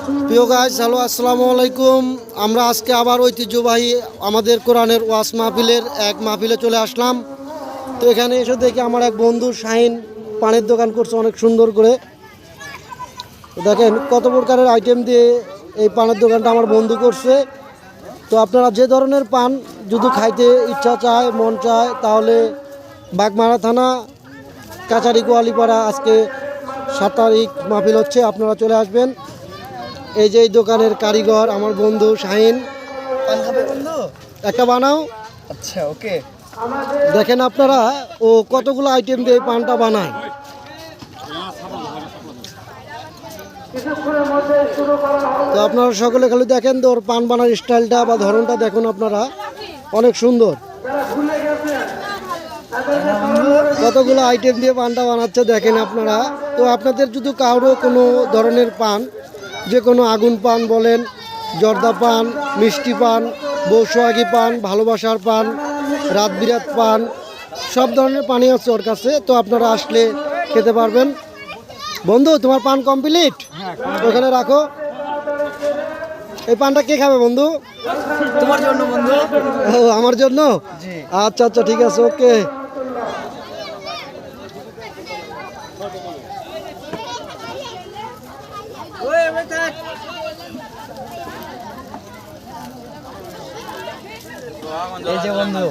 প্রিয় guys, hello, আসসালামু আলাইকুম। আমরা আজকে আবার ঐতিহ্যবাহী আমাদের কোরআনের ওয়াজ মাহফিলের এক মাহফিলে চলে আসলাম। তো এখানে এসে দেখি আমার এক বন্ধু শাহিন পানের দোকান করছে অনেক সুন্দর করে। দেখেন কত প্রকারের আইটেম দিয়ে এই পানের দোকানটা আমার বন্ধু করছে। তো আপনারা যে ধরনের পান যদি খাইতে ইচ্ছা চায়, মন চায়, তাহলে বাগমারা থানা কাছারি গোয়ালিপাড়া আজকে 7 তারিখ মাহফিল হচ্ছে, আপনারা চলে আসবেন। এই যে এই দোকানের কারিগর আমার বন্ধু শাহিন। পান খাবে বন্ধু? একটা বানাও। আচ্ছা, ওকে। দেখেন আপনারা ও কতগুলো আইটেম দিয়ে এই পানটা বানায়। তো আপনারা সকলে খালি দেখেন তো ওর পান বানার স্টাইলটা বা ধরনটা দেখুন আপনারা, অনেক সুন্দর। কতগুলো আইটেম দিয়ে পানটা বানাচ্ছে দেখেন আপনারা। তো আপনাদের যদি কারো কোনো ধরনের পান, যে কোনো আগুন পান বলেন, জর্দা পান, মিষ্টি পান, বৌসোয়াগি পান, ভালোবাসার পান, রাত বিরাত পান, সব ধরনের পানি আছে ওর কাছে। তো আপনারা আসলে খেতে পারবেন। বন্ধু, তোমার পান কমপ্লিট? ওখানে রাখো। এই পানটা কে খাবে বন্ধু? তোমার জন্য বন্ধু। ও, আমার জন্য? জি। আচ্ছা আচ্ছা, ঠিক আছে, ওকে। এই যে বন্ধু।